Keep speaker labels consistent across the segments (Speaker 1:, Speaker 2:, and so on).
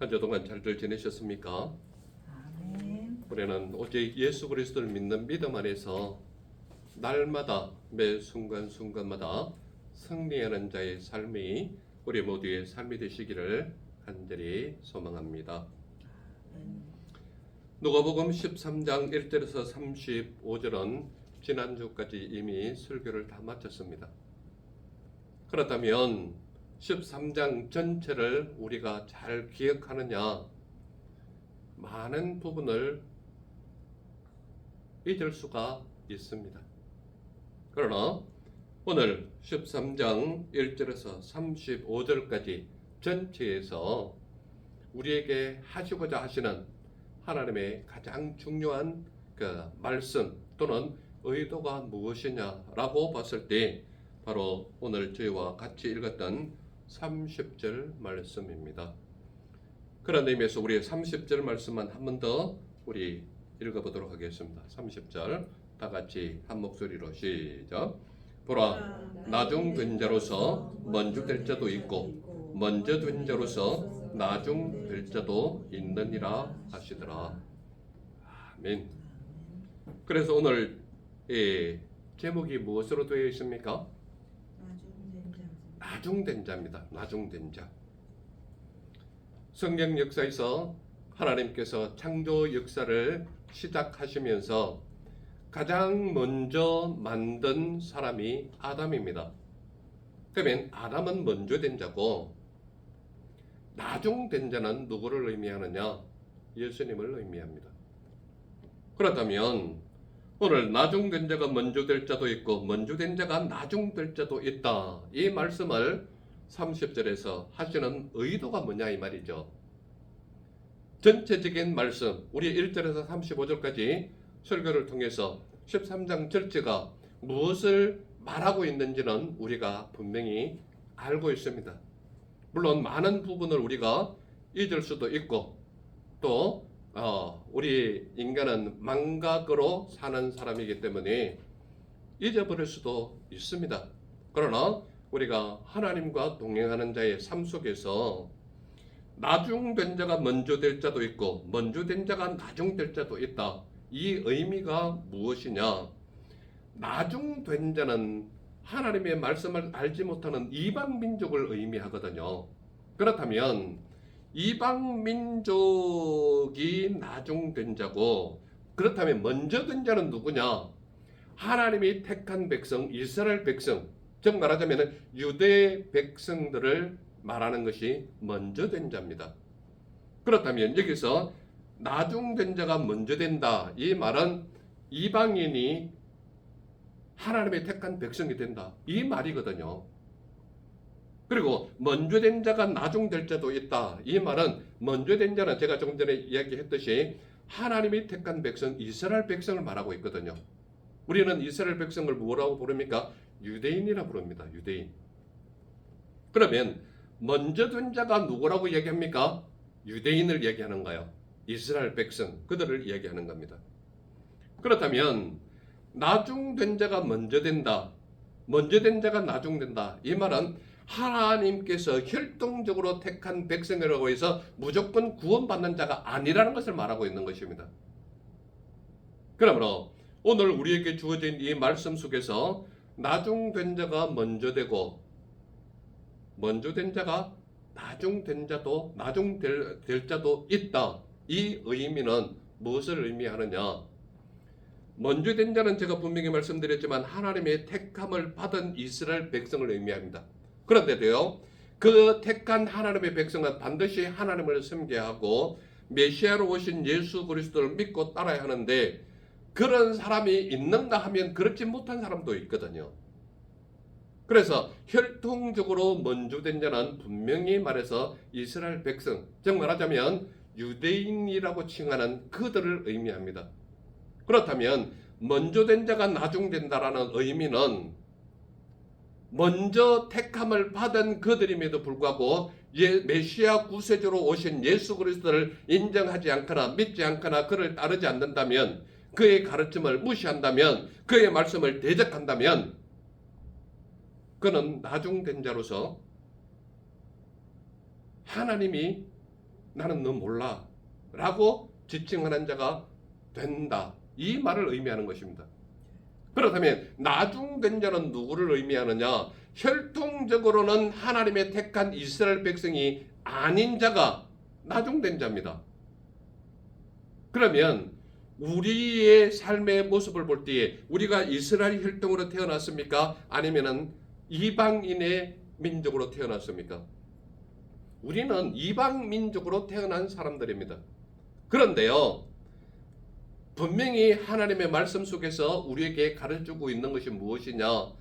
Speaker 1: 한 주 동안 잘들 지내셨습니까?
Speaker 2: 아멘.
Speaker 1: 우리는 오직 예수 그리스도를 믿는 믿음 안에서 날마다 매 순간순간마다 승리하는 자의 삶이 우리 모두의 삶이 되시기를 간절히 소망합니다. 누가복음 13장 1절에서 35절은 지난주까지 이미 설교를 다 마쳤습니다. 그렇다면 13장 전체를 우리가 잘 기억하느냐? 많은 부분을 잊을 수가 있습니다. 그러나 오늘 13장 1절에서 35절까지 전체에서 우리에게 하시고자 하시는 하나님의 가장 중요한 그 말씀 또는 의도가 무엇이냐라고 봤을 때 바로 오늘 저희와 같이 읽었던 30절 말씀입니다. 그런 의미에서 우리 30절 말씀만 한 번 더 우리 읽어보도록 하겠습니다. 30절 다 같이 한 목소리로 시작. 보라, 나중 된 자로서 먼저 될 자도 있고 먼저 된 자로서 나중 될 자도 있느니라 하시더라. 아멘. 그래서 오늘 제목이 무엇으로 되어 있습니까? 나중된 자입니다. 나중된 자. 성경 역사에서 하나님께서 창조 역사를 시작하시면서 가장 먼저 만든 사람이 아담입니다. 그러면 아담은 먼저 된 자고 나중된 자는 누구를 의미하느냐? 예수님을 의미합니다. 그렇다면 오늘 나중된 자가 먼저 될 자도 있고 먼저 된 자가 나중될 자도 있다. 이 말씀을 30절에서 하시는 의도가 뭐냐 이 말이죠. 전체적인 말씀, 우리 1절에서 35절까지 설교를 통해서 13장 전체가 무엇을 말하고 있는지는 우리가 분명히 알고 있습니다. 물론 많은 부분을 우리가 잊을 수도 있고 또 우리 인간은 망각으로 사는 사람이기 때문에 잊어버릴 수도 있습니다. 그러나 우리가 하나님과 동행하는 자의 삶 속에서 나중된 자가 먼저 될 자도 있고 먼저 된 자가 나중될 자도 있다. 이 의미가 무엇이냐? 나중된 자는 하나님의 말씀을 알지 못하는 이방 민족을 의미하거든요. 그렇다면 이방 민족이 나중된 자고 그렇다면 먼저 된 자는 누구냐? 하나님이 택한 백성, 이스라엘 백성, 즉 말하자면 유대 백성들을 말하는 것이 먼저 된 자입니다. 그렇다면 여기서 나중된 자가 먼저 된다. 이 말은 이방인이 하나님의 택한 백성이 된다. 이 말이거든요. 그리고 먼저 된 자가 나중될 자도 있다. 이 말은 먼저 된 자는 제가 조금 전에 이야기했듯이 하나님이 택한 백성, 이스라엘 백성을 말하고 있거든요. 우리는 이스라엘 백성을 뭐라고 부릅니까? 유대인이라 부릅니다. 유대인. 그러면 먼저 된 자가 누구라고 얘기합니까? 유대인을 얘기하는가요? 이스라엘 백성, 그들을 얘기하는 겁니다. 그렇다면 나중된 자가 먼저 된다. 먼저 된 자가 나중된다. 이 말은 하나님께서 혈통적으로 택한 백성이라고 해서 무조건 구원받는 자가 아니라는 것을 말하고 있는 것입니다. 그러므로 오늘 우리에게 주어진 이 말씀 속에서 나중된 자가 먼저 되고 먼저 된 자가 나중된 자도 나중될 자도 있다. 이 의미는 무엇을 의미하느냐? 먼저 된 자는 제가 분명히 말씀드렸지만 하나님의 택함을 받은 이스라엘 백성을 의미합니다. 그런데도요, 그 택한 하나님의 백성은 반드시 하나님을 섬겨야 하고 메시아로 오신 예수 그리스도를 믿고 따라야 하는데 그런 사람이 있는가 하면 그렇지 못한 사람도 있거든요. 그래서 혈통적으로 먼저 된 자는 분명히 말해서 이스라엘 백성, 즉 말하자면 유대인이라고 칭하는 그들을 의미합니다. 그렇다면 먼저 된 자가 나중된다라는 의미는 먼저 택함을 받은 그들임에도 불구하고 메시아 구세주로 오신 예수 그리스도를 인정하지 않거나 믿지 않거나 그를 따르지 않는다면 그의 가르침을 무시한다면 그의 말씀을 대적한다면 그는 나중된 자로서 하나님이 나는 너 몰라 라고 지칭하는 자가 된다. 이 말을 의미하는 것입니다. 그렇다면 나중된 자는 누구를 의미하느냐? 혈통적으로는 하나님의 택한 이스라엘 백성이 아닌 자가 나중된 자입니다. 그러면 우리의 삶의 모습을 볼 때에 우리가 이스라엘 혈통으로 태어났습니까? 아니면은 이방인의 민족으로 태어났습니까? 우리는 이방 민족으로 태어난 사람들입니다. 그런데요, 분명히 하나님의 말씀 속에서 우리에게 가르쳐주고 있는 것이 무엇이냐?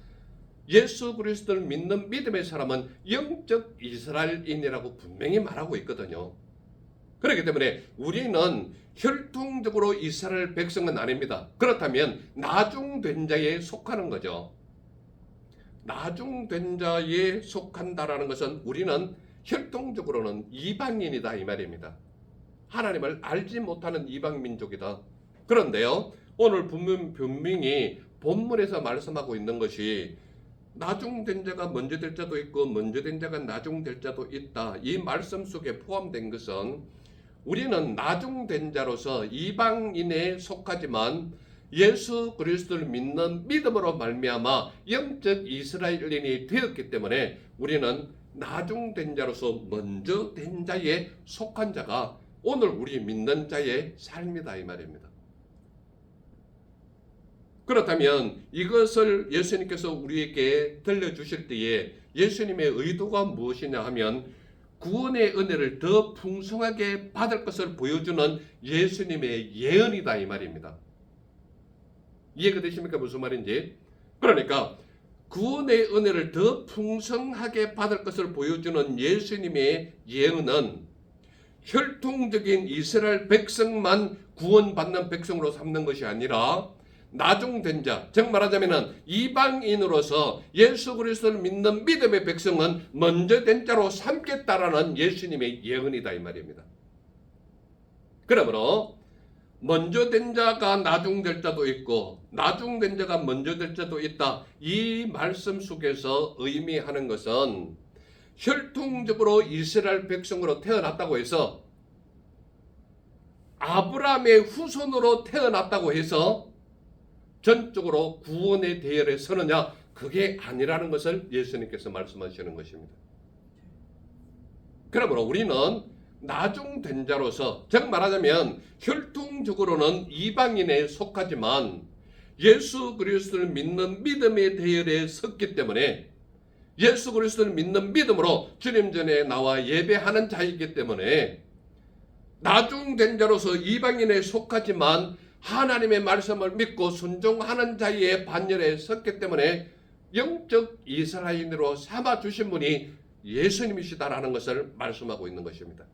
Speaker 1: 예수 그리스도를 믿는 믿음의 사람은 영적 이스라엘인이라고 분명히 말하고 있거든요. 그렇기 때문에 우리는 혈통적으로 이스라엘 백성은 아닙니다. 그렇다면 나중된 자에 속하는 거죠. 나중된 자에 속한다라는 것은 우리는 혈통적으로는 이방인이다 이 말입니다. 하나님을 알지 못하는 이방 민족이다. 그런데요, 오늘 분명히 본문에서 말씀하고 있는 것이 나중된 자가 먼저 될 자도 있고 먼저 된 자가 나중될 자도 있다. 이 말씀 속에 포함된 것은 우리는 나중된 자로서 이방인에 속하지만 예수 그리스도를 믿는 믿음으로 말미암아 영적 이스라엘인이 되었기 때문에 우리는 나중된 자로서 먼저 된 자에 속한 자가 오늘 우리 믿는 자의 삶이다 이 말입니다. 그렇다면 이것을 예수님께서 우리에게 들려주실 때에 예수님의 의도가 무엇이냐 하면 구원의 은혜를 더 풍성하게 받을 것을 보여주는 예수님의 예언이다 이 말입니다. 이해가 되십니까? 무슨 말인지. 그러니까 구원의 은혜를 더 풍성하게 받을 것을 보여주는 예수님의 예언은 혈통적인 이스라엘 백성만 구원받는 백성으로 삼는 것이 아니라 나중된 자, 즉 말하자면 이방인으로서 예수 그리스도를 믿는 믿음의 백성은 먼저 된 자로 삼겠다라는 예수님의 예언이다 이 말입니다. 그러므로 먼저 된 자가 나중될 자도 있고 나중된 자가 먼저 될 자도 있다. 이 말씀 속에서 의미하는 것은 혈통적으로 이스라엘 백성으로 태어났다고 해서 아브라함의 후손으로 태어났다고 해서 전적으로 구원의 대열에 서느냐? 그게 아니라는 것을 예수님께서 말씀하시는 것입니다. 그러므로 우리는 나중된 자로서, 즉 말하자면 혈통적으로는 이방인에 속하지만 예수 그리스도를 믿는 믿음의 대열에 섰기 때문에 예수 그리스도를 믿는 믿음으로 주님 전에 나와 예배하는 자이기 때문에 나중된 자로서 이방인에 속하지만 하나님의 말씀을 믿고 순종하는 자의 반열에 섰기 때문에 영적 이스라엘인으로 삼아주신 분이 예수님이시다라는 것을 말씀하고 있는 것입니다.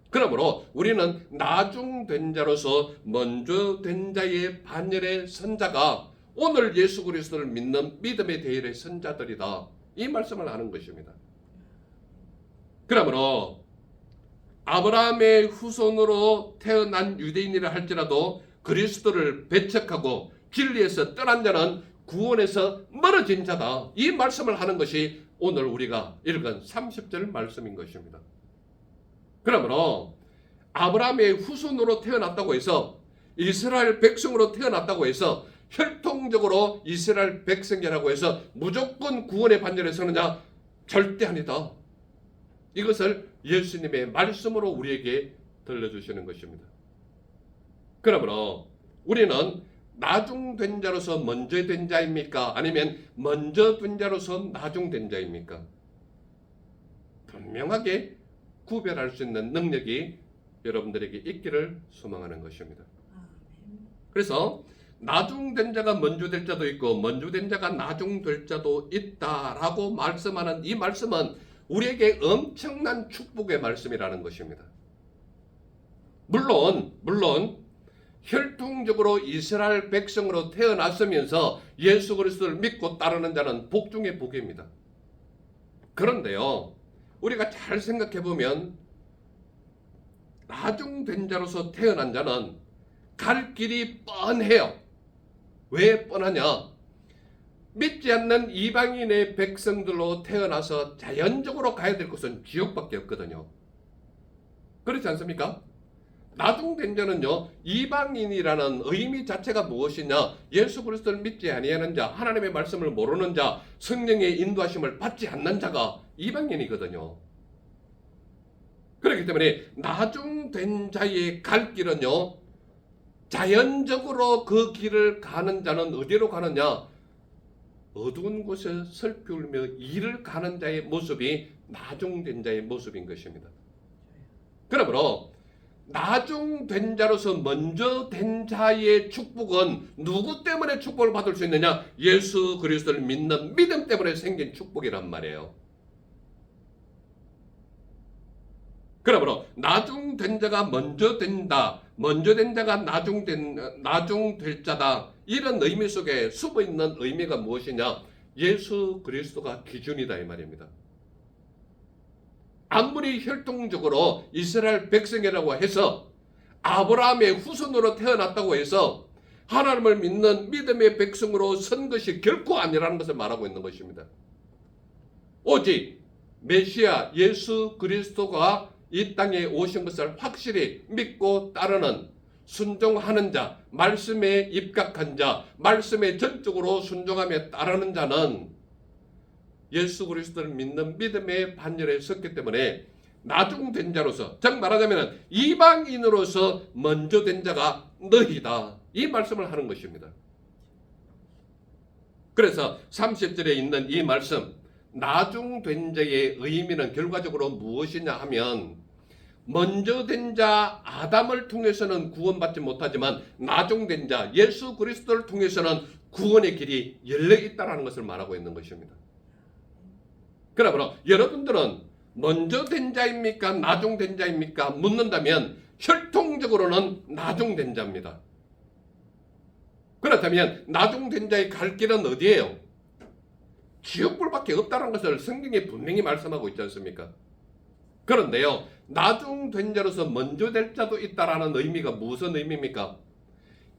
Speaker 1: 그러므로 우리는 나중된 자로서 먼저 된 자의 반열에 선 자가 오늘 예수 그리스도를 믿는 믿음의 대열에 선 자들이다. 이 말씀을 하는 것입니다. 그러므로 아브라함의 후손으로 태어난 유대인이라 할지라도 그리스도를 배척하고 진리에서 떠난 자는 구원에서 멀어진 자다. 이 말씀을 하는 것이 오늘 우리가 읽은 30절 말씀인 것입니다. 그러므로 아브라함의 후손으로 태어났다고 해서 이스라엘 백성으로 태어났다고 해서 혈통적으로 이스라엘 백성이라고 해서 무조건 구원의 반열에 서느냐? 절대 아니다. 이것을 예수님의 말씀으로 우리에게 들려주시는 것입니다. 그러므로 우리는 나중된 자로서 먼저 된 자입니까? 아니면 먼저 된 자로서 나중된 자입니까? 분명하게 구별할 수 있는 능력이 여러분들에게 있기를 소망하는 것입니다. 그래서 나중된 자가 먼저 될 자도 있고 먼저 된 자가 나중될 자도 있다라고 말씀하는 이 말씀은 우리에게 엄청난 축복의 말씀이라는 것입니다. 물론 혈통적으로 이스라엘 백성으로 태어났으면서 예수 그리스도를 믿고 따르는 자는 복 중에 복입니다. 그런데요, 우리가 잘 생각해 보면 나중된 자로서 태어난 자는 갈 길이 뻔해요. 왜 뻔하냐? 믿지 않는 이방인의 백성들로 태어나서 자연적으로 가야 될 곳은 지옥밖에 없거든요. 그렇지 않습니까? 나중된 자는요, 이방인이라는 의미 자체가 무엇이냐? 예수 그리스도를 믿지 아니하는 자, 하나님의 말씀을 모르는 자, 성령의 인도하심을 받지 않는 자가 이방인이거든요. 그렇기 때문에 나중된 자의 갈 길은요, 자연적으로 그 길을 가는 자는 어디로 가느냐? 어두운 곳에 슬피 울며 이를 가는 자의 모습이 나중된 자의 모습인 것입니다. 그러므로 나중된 자로서 먼저 된 자의 축복은 누구 때문에 축복을 받을 수 있느냐? 예수 그리스도를 믿는 믿음 때문에 생긴 축복이란 말이에요. 그러므로 나중된 자가 먼저 된다, 먼저 된 자가 나중될 자다, 이런 의미 속에 숨어 있는 의미가 무엇이냐? 예수 그리스도가 기준이다 이 말입니다. 아무리 혈통적으로 이스라엘 백성이라고 해서 아브라함의 후손으로 태어났다고 해서 하나님을 믿는 믿음의 백성으로 선 것이 결코 아니라는 것을 말하고 있는 것입니다. 오직 메시아 예수 그리스도가 이 땅에 오신 것을 확실히 믿고 따르는, 순종하는 자, 말씀에 입각한 자, 말씀에 전적으로 순종하며 따르는 자는 예수 그리스도를 믿는 믿음의 반열에 섰기 때문에 나중된 자로서, 즉 말하자면 이방인으로서 먼저 된 자가 너희다, 이 말씀을 하는 것입니다. 그래서 30절에 있는 이 말씀, 나중된 자의 의미는 결과적으로 무엇이냐 하면, 먼저 된 자 아담을 통해서는 구원받지 못하지만 나중된 자 예수 그리스도를 통해서는 구원의 길이 열려 있다는 것을 말하고 있는 것입니다. 그러므로 여러분들은 먼저 된 자입니까? 나중된 자입니까? 묻는다면 혈통적으로는 나중된 자입니다. 그렇다면 나중된 자의 갈 길은 어디예요? 지옥불밖에 없다는 것을 성경에 분명히 말씀하고 있지 않습니까? 그런데요, 나중된 자로서 먼저 될 자도 있다라는 의미가 무슨 의미입니까?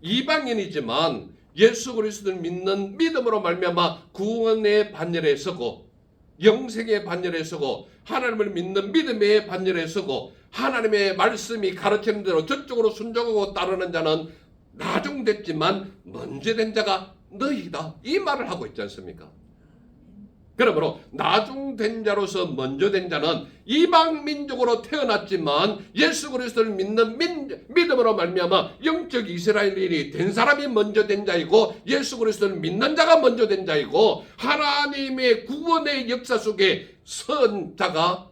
Speaker 1: 이방인이지만 예수 그리스도를 믿는 믿음으로 말미암아 구원의 반열에 서고 영생의 반열에 서고 하나님을 믿는 믿음의 반열에 서고 하나님의 말씀이 가르치는 대로 저쪽으로 순종하고 따르는 자는 나중됐지만 먼저 된 자가 너희다, 이 말을 하고 있지 않습니까? 그러므로 나중된 자로서 먼저 된 자는 이방 민족으로 태어났지만 예수 그리스도를 믿는 믿음으로 말미암아 영적 이스라엘인이 된 사람이 먼저 된 자이고 예수 그리스도를 믿는 자가 먼저 된 자이고 하나님의 구원의 역사 속에 선 자가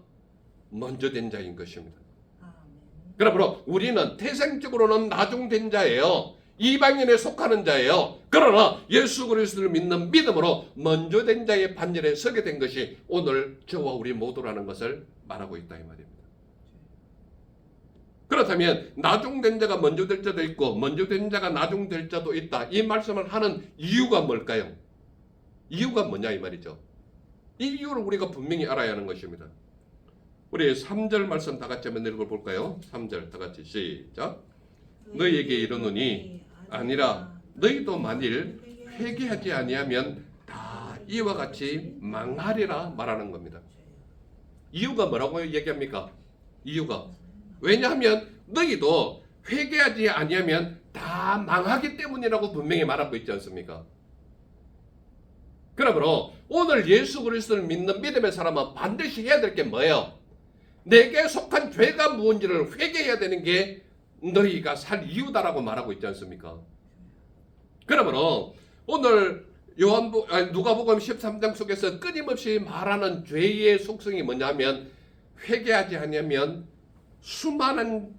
Speaker 1: 먼저 된 자인 것입니다. 그러므로 우리는 태생적으로는 나중된 자예요. 이방인에 속하는 자예요. 그러나 예수 그리스도를 믿는 믿음으로 먼저 된 자의 반열에 서게 된 것이 오늘 저와 우리 모두라는 것을 말하고 있다 이 말입니다. 그렇다면 나중된 자가 먼저 될 자도 있고 먼저 된 자가 나중될 자도 있다, 이 말씀을 하는 이유가 뭘까요? 이유가 뭐냐 이 말이죠. 이 이유를 우리가 분명히 알아야 하는 것입니다. 우리 3절 말씀 다 같이 한번 읽어볼까요? 3절 다 같이 시작. 너희에게 이르노니 아니라 너희도 만일 회개하지 아니하면 다 이와 같이 망하리라 말하는 겁니다. 이유가 뭐라고 얘기합니까? 이유가 왜냐하면 너희도 회개하지 아니하면 다 망하기 때문이라고 분명히 말하고 있지 않습니까? 그러므로 오늘 예수 그리스도를 믿는 믿음의 사람은 반드시 해야 될 게 뭐예요? 내게 속한 죄가 무엇인지를 회개해야 되는 게 너희가 살 이유다라고 말하고 있지 않습니까? 그러므로 오늘 누가복음 13장 속에서 끊임없이 말하는 죄의 속성이 뭐냐면 회개하지 않으면 수많은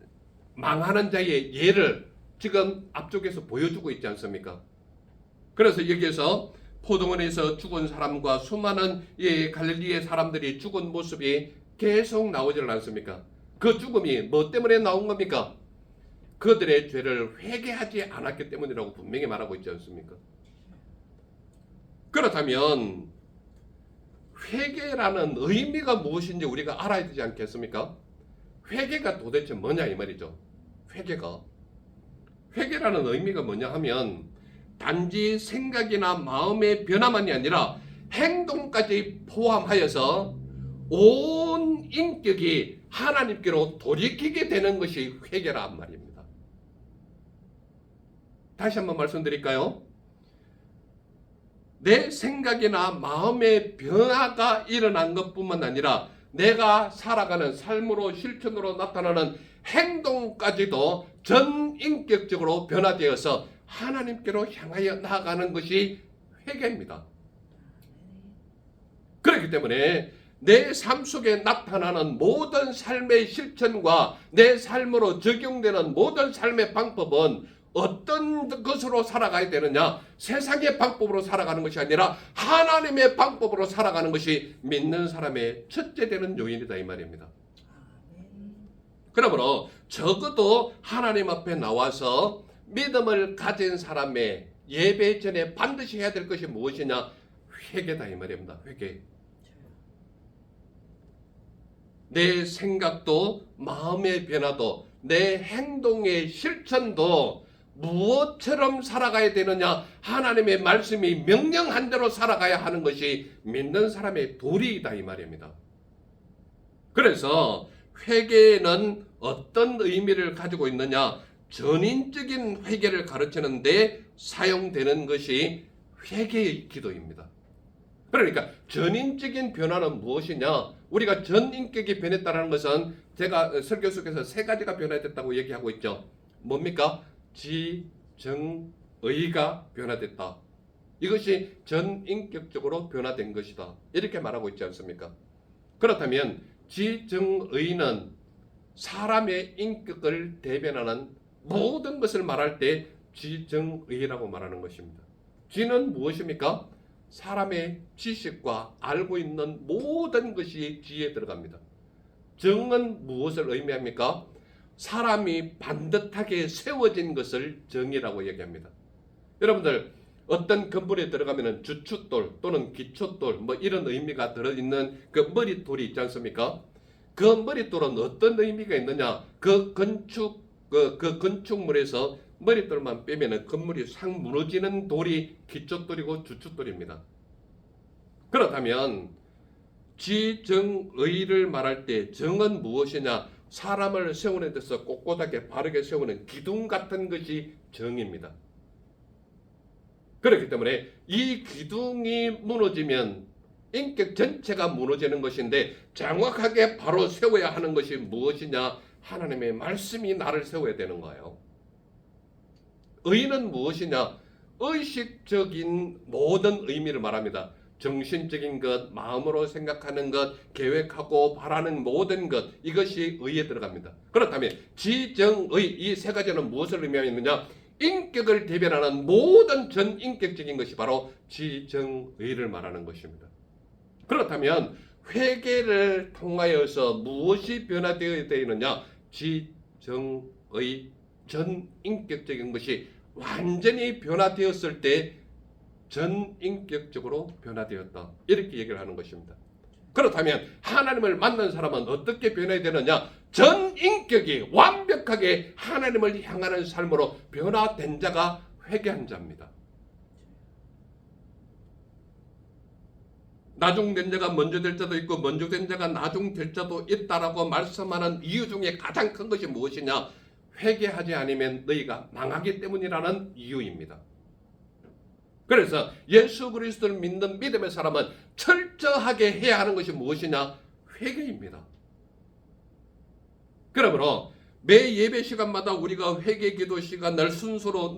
Speaker 1: 망하는 자의 예를 지금 앞쪽에서 보여주고 있지 않습니까? 그래서 여기에서 포도원에서 죽은 사람과 수많은 갈릴리의 사람들이 죽은 모습이 계속 나오질 않습니까? 그 죽음이 뭐 때문에 나온 겁니까? 그들의 죄를 회개하지 않았기 때문이라고 분명히 말하고 있지 않습니까? 그렇다면 회개라는 의미가 무엇인지 우리가 알아야 되지 않겠습니까? 회개가 도대체 뭐냐 이 말이죠. 회개라는 의미가 뭐냐 하면 단지 생각이나 마음의 변화만이 아니라 행동까지 포함하여서 온 인격이 하나님께로 돌이키게 되는 것이 회개란 말입니다. 다시 한번 말씀드릴까요? 내 생각이나 마음의 변화가 일어난 것뿐만 아니라 내가 살아가는 삶으로 실천으로 나타나는 행동까지도 전인격적으로 변화되어서 하나님께로 향하여 나아가는 것이 회개입니다. 그렇기 때문에 내 삶 속에 나타나는 모든 삶의 실천과 내 삶으로 적용되는 모든 삶의 방법은 어떤 것으로 살아가야 되느냐? 세상의 방법으로 살아가는 것이 아니라 하나님의 방법으로 살아가는 것이 믿는 사람의 첫째 되는 요인이다 이 말입니다. 그러므로 적어도 하나님 앞에 나와서 믿음을 가진 사람의 예배 전에 반드시 해야 될 것이 무엇이냐? 회개다 이 말입니다. 회개. 내 생각도 마음의 변화도 내 행동의 실천도 무엇처럼 살아가야 되느냐? 하나님의 말씀이 명령한 대로 살아가야 하는 것이 믿는 사람의 도리이다 이 말입니다. 그래서 회개는 어떤 의미를 가지고 있느냐? 전인적인 회개를 가르치는 데 사용되는 것이 회개의 기도입니다. 그러니까 전인적인 변화는 무엇이냐? 우리가 전인격이 변했다는 것은 제가 설교 속에서 세 가지가 변화됐다고 얘기하고 있죠. 뭡니까? 지, 정, 의가 변화됐다. 이것이 전인격적으로 변화된 것이다. 이렇게 말하고 있지 않습니까? 그렇다면 지, 정, 의는 사람의 인격을 대변하는 모든 것을 말할 때 지, 정, 의라고 말하는 것입니다. 지는 무엇입니까? 사람의 지식과 알고 있는 모든 것이 지에 들어갑니다. 정은 무엇을 의미합니까? 사람이 반듯하게 세워진 것을 정이라고 얘기합니다. 여러분들 어떤 건물에 들어가면 주춧돌 또는 기초돌 뭐 이런 의미가 들어있는 그 머릿돌이 있지 않습니까? 그 머릿돌은 어떤 의미가 있느냐? 그 건축물에서 머릿돌만 빼면 건물이 싹 무너지는 돌이 기초돌이고 주춧돌입니다. 그렇다면 지정의를 말할 때 정은 무엇이냐? 사람을 세우는 데서 꼿꼿하게 바르게 세우는 기둥 같은 것이 정입니다. 그렇기 때문에 이 기둥이 무너지면 인격 전체가 무너지는 것인데 정확하게 바로 세워야 하는 것이 무엇이냐? 하나님의 말씀이 나를 세워야 되는 거예요. 의는 무엇이냐? 의식적인 모든 의미를 말합니다. 정신적인 것, 마음으로 생각하는 것, 계획하고 바라는 모든 것, 이것이 의에 들어갑니다. 그렇다면 지정의 이 세 가지는 무엇을 의미하느냐? 인격을 대변하는 모든 전인격적인 것이 바로 지정의를 말하는 것입니다. 그렇다면 회개를 통하여서 무엇이 변화되어야 되느냐? 지정의 전인격적인 것이 완전히 변화되었을 때 전인격적으로 변화되었다. 이렇게 얘기를 하는 것입니다. 그렇다면 하나님을 만난 사람은 어떻게 변해야 되느냐? 전인격이 완벽하게 하나님을 향하는 삶으로 변화된 자가 회개한 자입니다. 나중된 자가 먼저 될 자도 있고 먼저 된 자가 나중 될 자도 있다라고 말씀하는 이유 중에 가장 큰 것이 무엇이냐? 회개하지 않으면 너희가 망하기 때문이라는 이유입니다. 그래서 예수 그리스도를 믿는 믿음의 사람은 철저하게 해야 하는 것이 무엇이냐? 회개입니다. 그러므로 매 예배 시간마다 우리가 회개 기도 시간을 순서로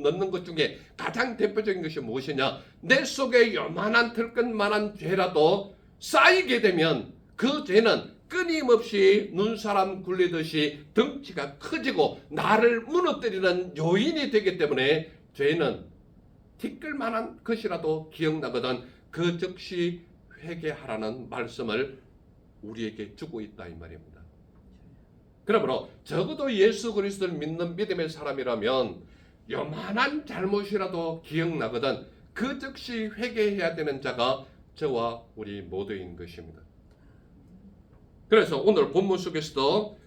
Speaker 1: 넣는 것 중에 가장 대표적인 것이 무엇이냐? 내 속에 요만한 털끝만한 죄라도 쌓이게 되면 그 죄는 끊임없이 눈사람 굴리듯이 덩치가 커지고 나를 무너뜨리는 요인이 되기 때문에 죄는 티끌만한 것이라도 기억나거든 그 즉시 회개하라는 말씀을 우리에게 주고 있다 이 말입니다. 그러므로 적어도 예수 그리스도를 믿는 믿음의 사람이라면 요만한 잘못이라도 기억나거든 그 즉시 회개해야 되는 자가 저와 우리 모두인 것입니다. 그래서 오늘 본문 속에서도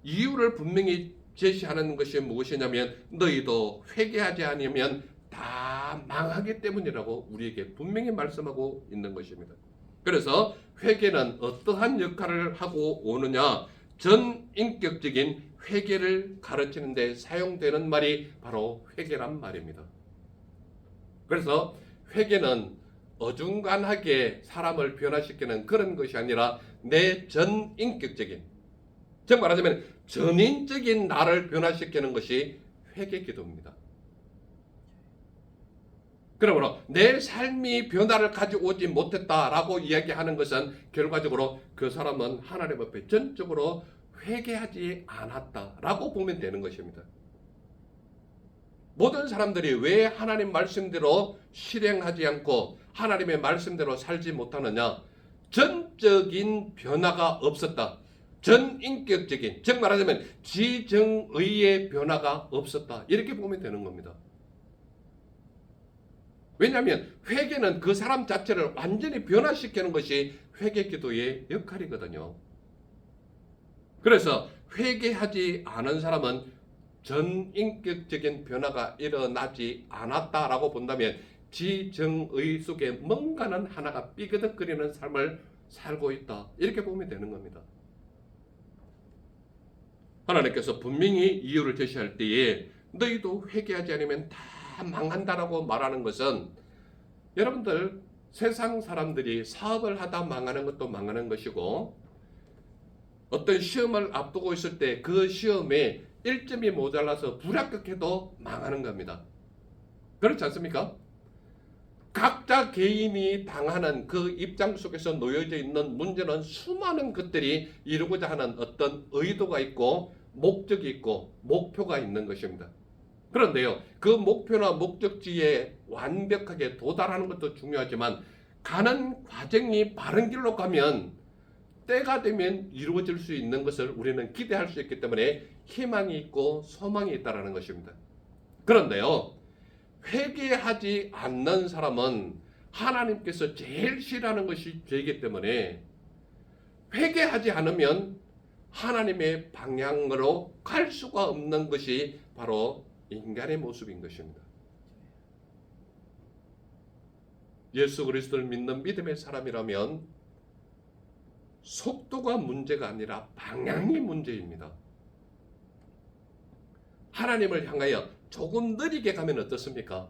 Speaker 1: 이유를 분명히 제시하는 것이 무엇이냐면 너희도 회개하지 않으면 다 망하기 때문이라고 우리에게 분명히 말씀하고 있는 것입니다. 그래서 회개는 어떠한 역할을 하고 오느냐? 전인격적인 회개를 가르치는 데 사용되는 말이 바로 회개란 말입니다. 그래서 회개는 어중간하게 사람을 변화시키는 그런 것이 아니라 내 전인격적인, 즉 말하자면 전인적인 나를 변화시키는 것이 회개 기도입니다. 그러므로 내 삶이 변화를 가져오지 못했다라고 이야기하는 것은 결과적으로 그 사람은 하나님 앞에 전적으로 회개하지 않았다라고 보면 되는 것입니다. 모든 사람들이 왜 하나님 말씀대로 실행하지 않고 하나님의 말씀대로 살지 못하느냐? 전적인 변화가 없었다. 전인격적인, 즉 말하자면 지정의의 변화가 없었다. 이렇게 보면 되는 겁니다. 왜냐하면 회개는 그 사람 자체를 완전히 변화시키는 것이 회개 기도의 역할이거든요. 그래서 회개하지 않은 사람은 전인격적인 변화가 일어나지 않았다라고 본다면 지정의 속에 뭔가는 하나가 삐그덕거리는 삶을 살고 있다. 이렇게 보면 되는 겁니다. 하나님께서 분명히 이유를 제시할 때에 너희도 회개하지 않으면 다 망한다라고 말하는 것은, 여러분들 세상 사람들이 사업을 하다 망하는 것도 망하는 것이고, 어떤 시험을 앞두고 있을 때 그 시험에 1점이 모자라서 불합격해도 망하는 겁니다. 그렇지 않습니까? 각자 개인이 당하는 그 입장 속에서 놓여져 있는 문제는 수많은 것들이 이루고자 하는 어떤 의도가 있고 목적이 있고 목표가 있는 것입니다. 그런데요, 그 목표나 목적지에 완벽하게 도달하는 것도 중요하지만 가는 과정이 바른 길로 가면 때가 되면 이루어질 수 있는 것을 우리는 기대할 수 있기 때문에 희망이 있고 소망이 있다는 것입니다. 그런데요, 회개하지 않는 사람은 하나님께서 제일 싫어하는 것이 죄이기 때문에 회개하지 않으면 하나님의 방향으로 갈 수가 없는 것이 바로 인간의 모습인 것입니다. 예수 그리스도를 믿는 믿음의 사람이라면 속도가 문제가 아니라 방향이 문제입니다. 하나님을 향하여 조금 느리게 가면 어떻습니까?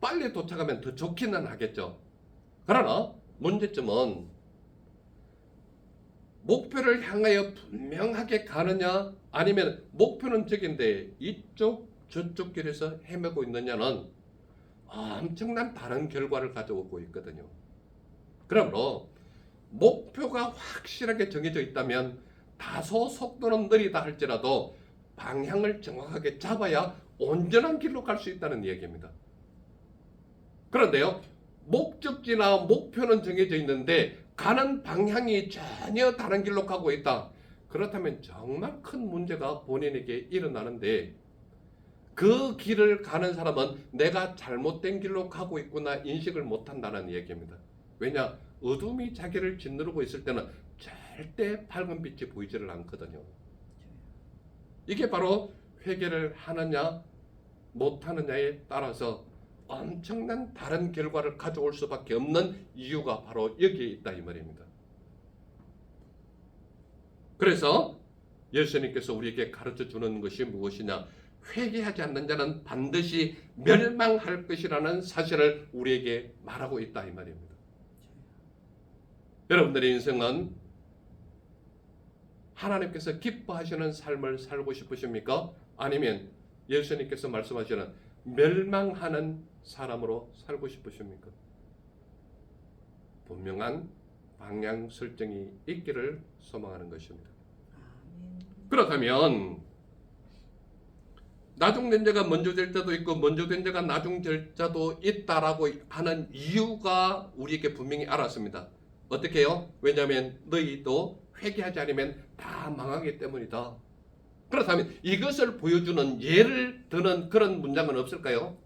Speaker 1: 빨리 도착하면 더 좋기는 하겠죠. 그러나 문제점은 목표를 향하여 분명하게 가느냐, 아니면 목표는 저긴데 이쪽 저쪽 길에서 헤매고 있느냐는 엄청난 다른 결과를 가져오고 있거든요. 그러므로 목표가 확실하게 정해져 있다면 다소 속도는 느리다 할지라도 방향을 정확하게 잡아야 온전한 길로 갈 수 있다는 얘기입니다. 그런데요, 목적지나 목표는 정해져 있는데 가는 방향이 전혀 다른 길로 가고 있다. 그렇다면 정말 큰 문제가 본인에게 일어나는데, 그 길을 가는 사람은 내가 잘못된 길로 가고 있구나 인식을 못한다는 얘기입니다. 왜냐? 어둠이 자기를 짓누르고 있을 때는 절대 밝은 빛이 보이지를 않거든요. 이게 바로 회개를 하느냐 못하느냐에 따라서 엄청난 다른 결과를 가져올 수밖에 없는 이유가 바로 여기에 있다 이 말입니다. 그래서 예수님께서 우리에게 가르쳐 주는 것이 무엇이냐? 회개하지 않는 자는 반드시 멸망할 것이라는 사실을 우리에게 말하고 있다 이 말입니다. 여러분들의 인생은 하나님께서 기뻐하시는 삶을 살고 싶으십니까? 아니면 예수님께서 말씀하시는 멸망하는 사람으로 살고 싶으십니까? 분명한 방향 설정이 있기를 소망하는 것입니다. 그렇다면 나중된 자가 먼저 될 자도 있고 먼저 된 자가 나중 될 자도 있다라고 하는 이유가 우리에게 분명히 알았습니다. 어떻게 해요? 왜냐하면 너희도 회개하지 않으면 다 망하기 때문이다. 그렇다면 이것을 보여주는 예를 드는 그런 문장은 없을까요?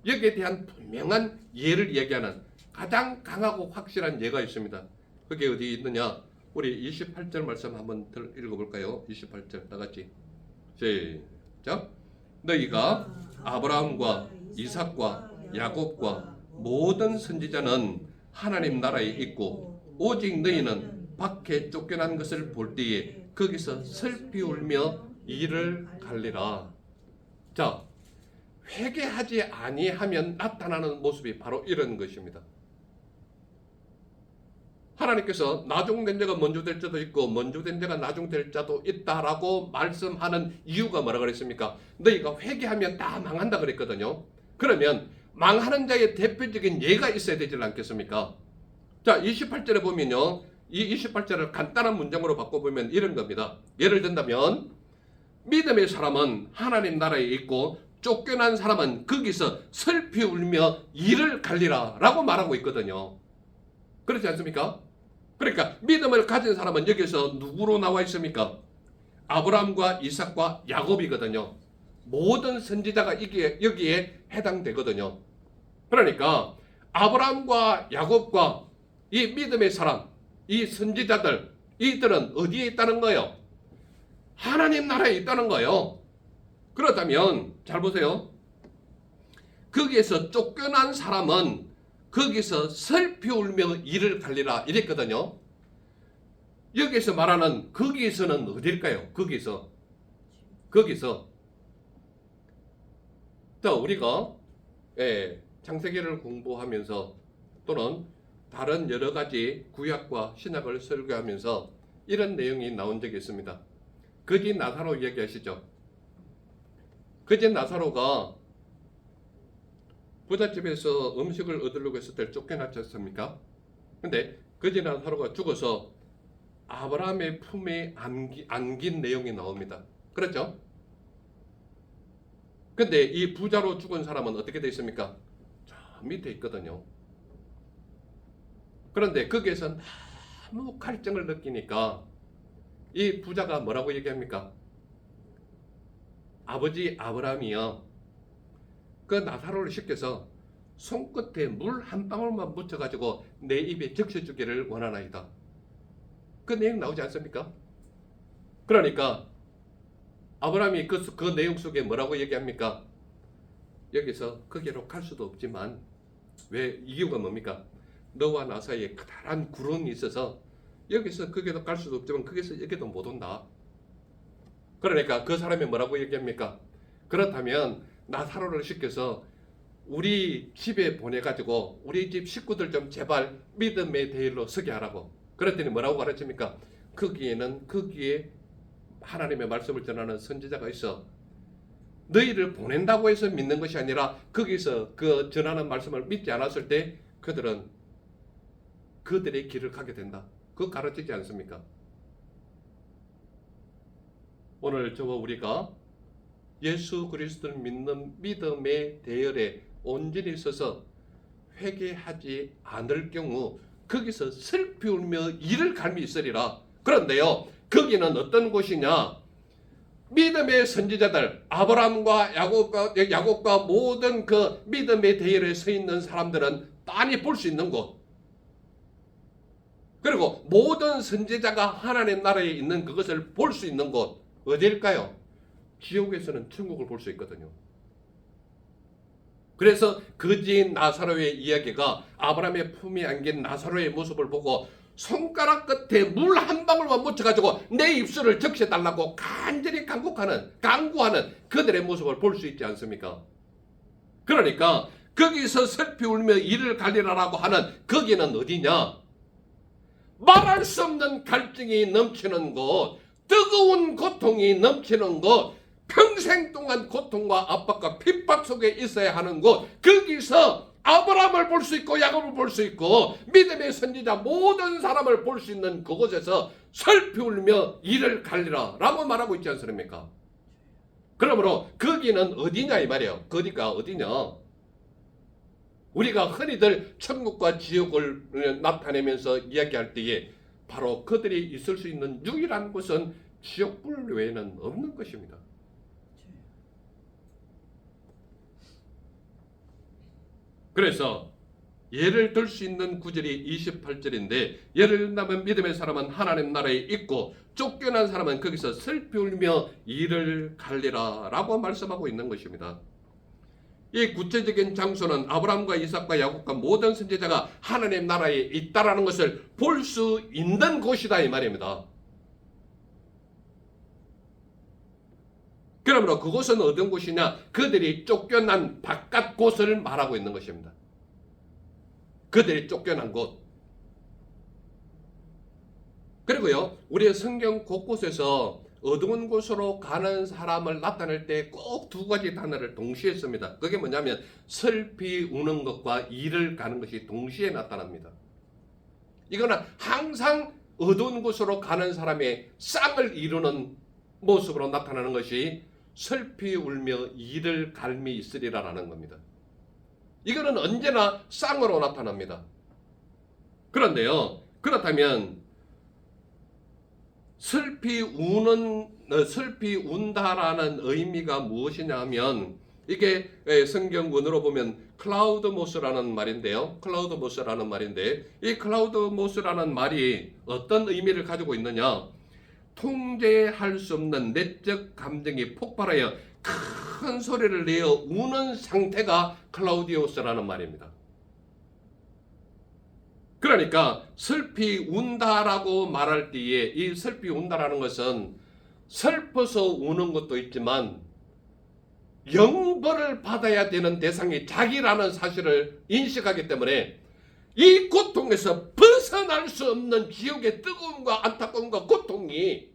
Speaker 1: 여기에 대한 분명한 예를 얘기하는 가장 강하고 확실한 예가 있습니다. 그게 어디 있느냐? 우리 28절 말씀 한번 읽어볼까요? 28절 다 같이 시작. 너희가 아브라함과 이삭과 야곱과 모든 선지자는 하나님 나라에 있고 오직 너희는 밖에 쫓겨난 것을 볼 때에 거기서 슬피 울며 이를 갈리라. 자, 회개하지 아니하면 나타나는 모습이 바로 이런 것입니다. 하나님께서 나중된 자가 먼저 될 자도 있고 먼저 된 자가 나중 될 자도 있다라고 말씀하는 이유가 뭐라 그랬습니까? 너희가 회개하면 다 망한다 그랬거든요. 그러면 망하는 자의 대표적인 예가 있어야 되지 않겠습니까? 자, 28절에 보면요, 이 28절을 간단한 문장으로 바꿔보면 이런 겁니다. 예를 든다면 믿음의 사람은 하나님 나라에 있고 쫓겨난 사람은 거기서 슬피 울며 이를 갈리라 라고 말하고 있거든요. 그렇지 않습니까? 그러니까 믿음을 가진 사람은 여기서 누구로 나와 있습니까? 아브라함과 이삭과 야곱이거든요. 모든 선지자가 여기에 해당되거든요. 그러니까 아브라함과 야곱과 이 믿음의 사람, 이 선지자들, 이들은 어디에 있다는 거예요? 하나님 나라에 있다는 거예요. 그렇다면 잘 보세요. 거기에서 쫓겨난 사람은 거기서 슬피 울며 이를 갈리라 이랬거든요. 여기서 말하는 거기서는 어딜까요? 거기서 자, 우리가 창세기를 공부하면서 또는 다른 여러 가지 구약과 신약을 설교하면서 이런 내용이 나온 적이 있습니다. 거지 나사로 이야기하시죠. 거지 나사로가 부잣집에서 음식을 얻으려고 했을 때 쫓겨났지 않습니까? 근데 거지 나사로가 죽어서 아브라함의 품에 안긴 내용이 나옵니다. 그렇죠? 근데 이 부자로 죽은 사람은 어떻게 되어 있습니까? 저 밑에 있거든요. 그런데 거기에서 너무 갈증을 느끼니까 이 부자가 뭐라고 얘기합니까? 아버지 아브라함이요, 그 나사로를 시켜서 손끝에 물 한 방울만 묻혀가지고 내 입에 적셔주기를 원하나이다. 그 내용 나오지 않습니까? 그러니까 아브라함이 그 내용 속에 뭐라고 얘기합니까? 여기서 거기로 갈 수도 없지만, 왜, 이유가 뭡니까? 너와 나 사이에 커다란 구렁이 있어서 여기서 거기도 갈 수도 없지만 거기서 여기도 못 온다. 그러니까 그 사람이 뭐라고 얘기합니까? 그렇다면 나사로를 시켜서 우리 집에 보내가지고 우리 집 식구들 좀 제발 믿음의 대열로 서게 하라고. 그랬더니 뭐라고 가르칩니까? 거기에 하나님의 말씀을 전하는 선지자가 있어. 너희를 보낸다고 해서 믿는 것이 아니라 거기서 그 전하는 말씀을 믿지 않았을 때 그들은 그들의 길을 가게 된다. 그거 가르치지 않습니까? 오늘 저와 우리가 예수 그리스도를 믿는 믿음의 대열에 온전히 서서 회개하지 않을 경우 거기서 슬피 울며 이를 갈미 있으리라. 그런데요, 거기는 어떤 곳이냐? 믿음의 선지자들, 아브라함과 야곱과 모든 그 믿음의 대열에 서 있는 사람들은 빤히 볼 수 있는 곳, 그리고 모든 선지자가 하나님 나라에 있는 그것을 볼 수 있는 곳, 어디일까요? 지옥에서는 천국을 볼 수 있거든요. 그래서 거지 나사로의 이야기가 아브라함의 품에 안긴 나사로의 모습을 보고 손가락 끝에 물 한 방울만 묻혀가지고 내 입술을 적셔달라고 간절히 간구하는 그들의 모습을 볼 수 있지 않습니까? 그러니까 거기서 슬피 울며 이를 갈리라라고 하는 거기는 어디냐? 말할 수 없는 갈증이 넘치는 곳, 뜨거운 고통이 넘치는 곳, 평생 동안 고통과 압박과 핍박 속에 있어야 하는 곳, 거기서 아브라함을 볼 수 있고 야곱을 볼 수 있고 믿음의 선지자 모든 사람을 볼 수 있는 그곳에서 슬피 울며 이를 갈리라 라고 말하고 있지 않습니까? 그러므로 거기는 어디냐 이 말이에요. 거기가 어디냐? 우리가 흔히들 천국과 지옥을 나타내면서 이야기할 때에 바로 그들이 있을 수 있는 유일한 곳은 지옥불 외에는 없는 것입니다. 그래서 예를 들 수 있는 구절이 28절인데, 예를 든다면 믿음의 사람은 하나님 나라에 있고 쫓겨난 사람은 거기서 슬피 울며 이를 갈리라 라고 말씀하고 있는 것입니다. 이 구체적인 장소는 아브라함과 이삭과 야곱과 모든 선지자가 하나님 나라에 있다라는 것을 볼 수 있는 곳이다 이 말입니다. 그러므로 그곳은 어떤 곳이냐? 그들이 쫓겨난 바깥 곳을 말하고 있는 것입니다. 그들이 쫓겨난 곳. 그리고요, 우리의 성경 곳곳에서 어두운 곳으로 가는 사람을 나타낼 때 꼭 두 가지 단어를 동시에 씁니다. 그게 뭐냐면 슬피 우는 것과 이를 가는 것이 동시에 나타납니다. 이거는 항상 어두운 곳으로 가는 사람의 쌍을 이루는 모습으로 나타나는 것이 슬피 울며 이를 갈미 있으리라라는 겁니다. 이거는 언제나 쌍으로 나타납니다. 그런데요, 그렇다면 슬피 운다라는 의미가 무엇이냐 하면 이게 성경문으로 보면 클라우드모스라는 말인데요. 클라우드모스라는 말인데 이 클라우드모스라는 말이 어떤 의미를 가지고 있느냐? 통제할 수 없는 내적 감정이 폭발하여 큰 소리를 내어 우는 상태가 클라우디오스라는 말입니다. 그러니까 슬피 운다라고 말할 때에 이 슬피 운다라는 것은 슬퍼서 우는 것도 있지만 영벌을 받아야 되는 대상이 자기라는 사실을 인식하기 때문에 이 고통에서 벗어날 수 없는 지옥의 뜨거움과 안타까움과 고통이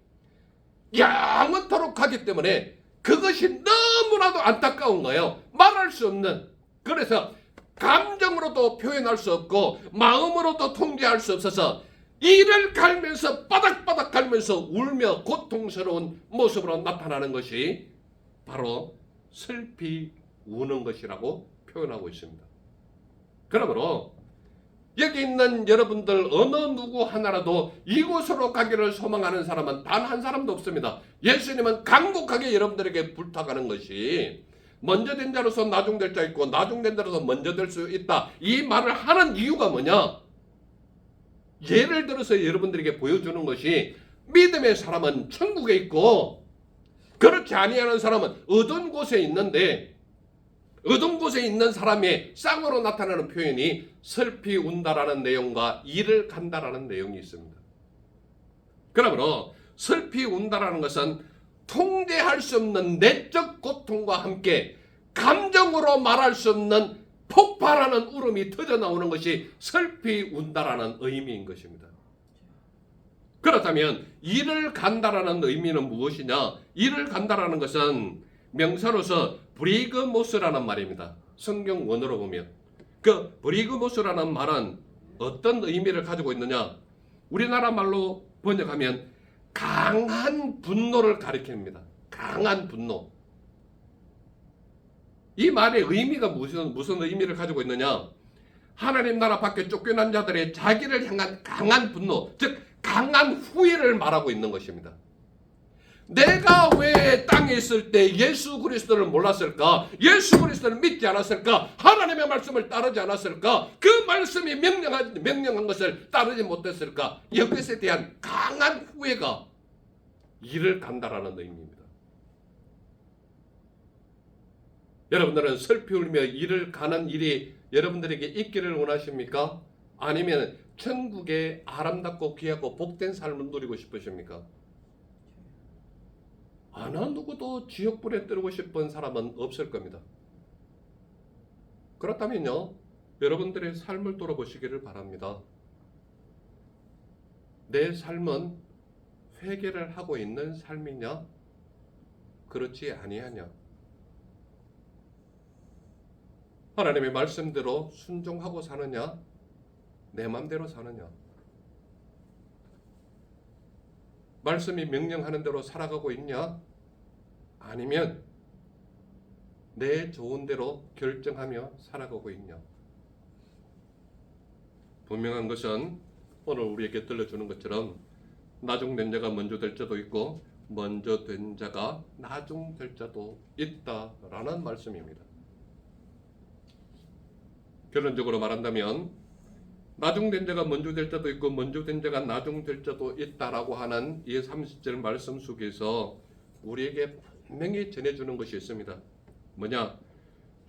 Speaker 1: 영원토록 가기 때문에 그것이 너무나도 안타까운 거예요. 말할 수 없는. 그래서 감정으로도 표현할 수 없고 마음으로도 통제할 수 없어서 이를 갈면서 바닥바닥 갈면서 울며 고통스러운 모습으로 나타나는 것이 바로 슬피 우는 것이라고 표현하고 있습니다. 그러므로 여기 있는 여러분들 어느 누구 하나라도 이곳으로 가기를 소망하는 사람은 단 한 사람도 없습니다. 예수님은 간곡하게 여러분들에게 부탁하는 것이 먼저 된 자로서 나중될 자 있고 나중된 자로서 먼저 될 수 있다. 이 말을 하는 이유가 뭐냐? 예를 들어서 여러분들에게 보여주는 것이 믿음의 사람은 천국에 있고 그렇지 아니하는 사람은 어두운 곳에 있는데 어두운 곳에 있는 사람의 쌍으로 나타나는 표현이 슬피 운다라는 내용과 이를 간다라는 내용이 있습니다. 그러므로 슬피 운다라는 것은 통제할 수 없는 내적 고통과 함께 감정으로 말할 수 없는 폭발하는 울음이 터져나오는 것이 슬피 운다라는 의미인 것입니다. 그렇다면 이를 간다라는 의미는 무엇이냐? 이를 간다라는 것은 명사로서 브리그모스라는 말입니다. 성경 원어로 보면 그 브리그모스라는 말은 어떤 의미를 가지고 있느냐? 우리나라 말로 번역하면 강한 분노를 가리킵니다. 강한 분노. 이 말의 의미가 무슨 의미를 가지고 있느냐? 하나님 나라 밖에 쫓겨난 자들의 자기를 향한 강한 분노, 즉 강한 후회를 말하고 있는 것입니다. 내가 왜 땅에 있을 때 예수 그리스도를 몰랐을까? 예수 그리스도를 믿지 않았을까? 하나님의 말씀을 따르지 않았을까? 그 말씀이 명령한 것을 따르지 못했을까? 이것에 대한 강한 후회가 이를 간다라는 의미입니다. 여러분들은 슬피 울며 이를 가는 일이 여러분들에게 있기를 원하십니까? 아니면 천국의 아름답고 귀하고 복된 삶을 누리고 싶으십니까? 어느 누구도 지옥불에 떨고 싶은 사람은 없을 겁니다. 그렇다면요, 여러분들의 삶을 돌아보시기를 바랍니다. 내 삶은 회개를 하고 있는 삶이냐? 그렇지 아니하냐? 하나님의 말씀대로 순종하고 사느냐? 내 맘대로 사느냐? 말씀이 명령하는 대로 살아가고 있냐? 아니면 내 좋은 대로 결정하며 살아가고 있냐? 분명한 것은 오늘 우리에게 들려주는 것처럼 나중된 자가 먼저 될 자도 있고 먼저 된 자가 나중될 자도 있다라는 말씀입니다. 결론적으로 말한다면 나중된 자가 먼저 될 자도 있고 먼저 된 자가 나중될 자도 있다라고 하는 이 30절 말씀 속에서 우리에게 분명히 전해주는 것이 있습니다. 뭐냐?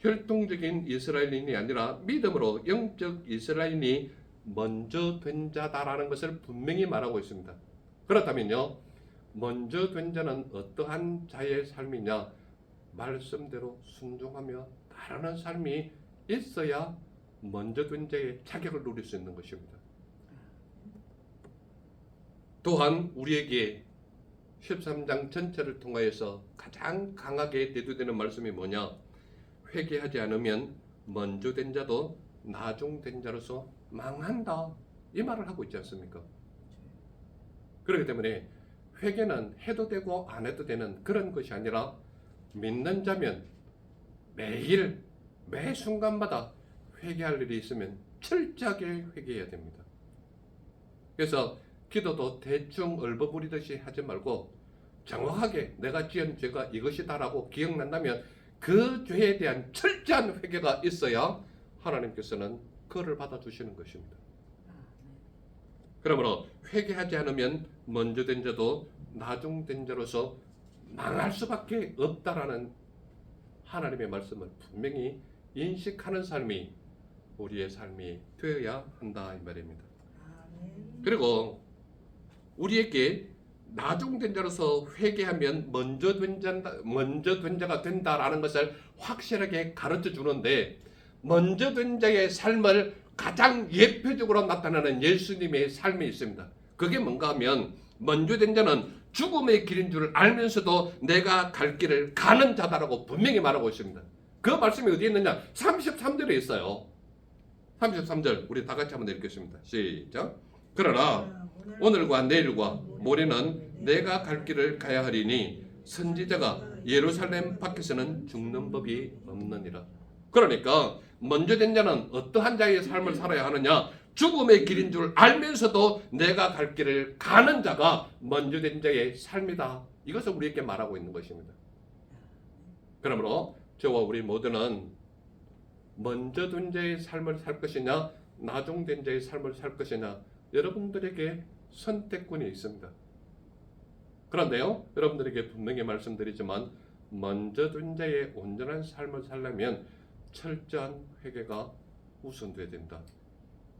Speaker 1: 혈통적인 이스라엘인이 아니라 믿음으로 영적 이스라엘인이 먼저 된 자다라는 것을 분명히 말하고 있습니다. 그렇다면요, 먼저 된 자는 어떠한 자의 삶이냐? 말씀대로 순종하며 따르는 삶이 있어야 먼저 된 자의 자격을 누릴 수 있는 것입니다. 또한 우리에게 13장 전체를 통하여서 가장 강하게 대두되는 말씀이 뭐냐? 회개하지 않으면 먼저 된 자도 나중 된 자로서 망한다. 이 말을 하고 있지 않습니까? 그렇기 때문에 회개는 해도 되고 안 해도 되는 그런 것이 아니라 믿는 자면 매일 매 순간마다 회개할 일이 있으면 철저하게 회개해야 됩니다. 그래서 기도도 대충 얼버무리듯이 하지 말고 정확하게 내가 지은 죄가 이것이다라고 기억난다면 그 죄에 대한 철저한 회개가 있어야 하나님께서는 그를 받아주시는 것입니다. 그러므로 회개하지 않으면 먼저 된 자도 나중 된 자로서 망할 수밖에 없다라는 하나님의 말씀을 분명히 인식하는 삶이 우리의 삶이 되어야 한다 이 말입니다. 그리고 우리에게 나중 된 자로서 회개하면 먼저 된 자가 된다라는 것을 확실하게 가르쳐 주는데, 먼저 된 자의 삶을 가장 예표적으로 나타나는 예수님의 삶이 있습니다. 그게 뭔가 하면 먼저 된 자는 죽음의 길인 줄 알면서도 내가 갈 길을 가는 자다라고 분명히 말하고 있습니다. 그 말씀이 어디에 있느냐? 33절에 있어요. 33절 우리 다 같이 한번 읽겠습니다. 시작. 그러나 오늘과 내일과 모레는 내가 갈 길을 가야 하리니 선지자가 예루살렘 밖에서는 죽는 법이 없느니라. 그러니까 먼저 된 자는 어떠한 자의 삶을 살아야 하느냐? 죽음의 길인 줄 알면서도 내가 갈 길을 가는 자가 먼저 된 자의 삶이다. 이것을 우리에게 말하고 있는 것입니다. 그러므로 저와 우리 모두는 먼저 된 자의 삶을 살 것이냐, 나중 된 자의 삶을 살 것이냐, 여러분들에게 선택권이 있습니다. 그런데요, 여러분들에게 분명히 말씀드리지만 먼저 된 자의 온전한 삶을 살려면 철저한 회개가 우선돼야 된다.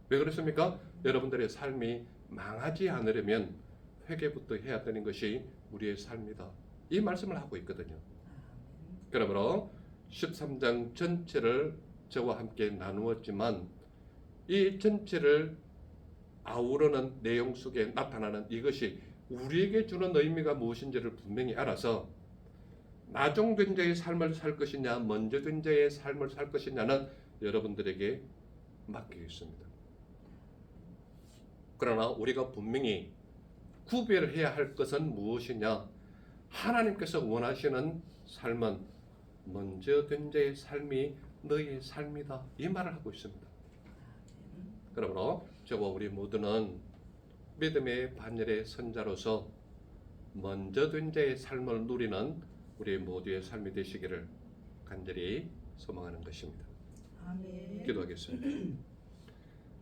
Speaker 1: 왜 그렇습니까? 여러분들의 삶이 망하지 않으려면 회개부터 해야 되는 것이 우리의 삶이다. 이 말씀을 하고 있거든요. 그러므로 13장 전체를 저와 함께 나누었지만 이 전체를 아우르는 내용 속에 나타나는 이것이 우리에게 주는 의미가 무엇인지를 분명히 알아서 나중 된 자의 삶을 살 것이냐, 먼저 된 자의 삶을 살 것이냐는 여러분들에게 맡겨 있습니다. 그러나 우리가 분명히 구별해야 할 것은 무엇이냐? 하나님께서 원하시는 삶은 먼저 된 자의 삶이 너의 삶이다. 이 말을 하고 있습니다. 그러므로 저와 우리 모두는 믿음의 반열의 선자로서 먼저 된 자의 삶을 누리는 우리 모두의 삶이 되시기를 간절히 소망하는 것입니다.
Speaker 2: 아멘.
Speaker 1: 기도하겠습니다.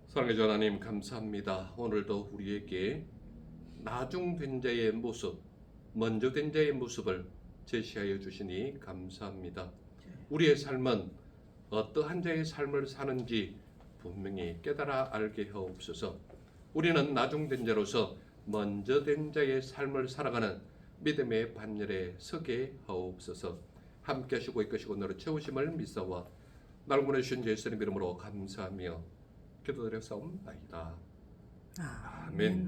Speaker 1: 사랑의 주 하나님 감사합니다. 오늘도 우리에게 나중 된 자의 모습, 먼저 된 자의 모습을 제시하여 주시니 감사합니다. 우리의 삶은 어떠한 자의 삶을 사는지 분명히 깨달아 알게 하옵소서. 우리는 나중 된 자로서 먼저 된 자의 삶을 살아가는 믿음의 반열에 서게 하옵소서. 함께 하시고 이끄시고 너를 채우심을 믿사와 날 보내주신 예수님 이름으로 감사하며 기도드려 싸움나이다. 아멘.